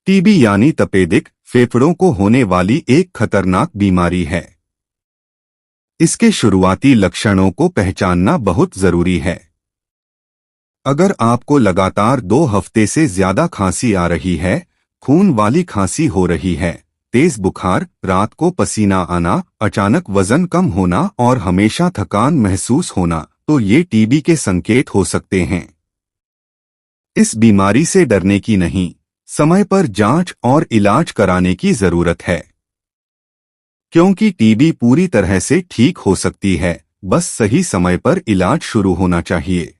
TB यानी तपेदिक फेफड़ों को होने वाली एक खतरनाक बीमारी है। इसके शुरुआती लक्षणों को पहचानना बहुत जरूरी है। अगर आपको लगातार 2 हफ्ते से ज्यादा खांसी आ रही है, खून वाली खांसी हो रही है, तेज बुखार, रात को पसीना आना, अचानक वजन कम होना और हमेशा थकान महसूस होना, तो ये टीबी के संकेत हो सकते हैं। इस बीमारी से डरने की नहीं, समय पर जांच और इलाज कराने की जरूरत है। क्योंकि टीबी पूरी तरह से ठीक हो सकती है, बस सही समय पर इलाज शुरू होना चाहिए।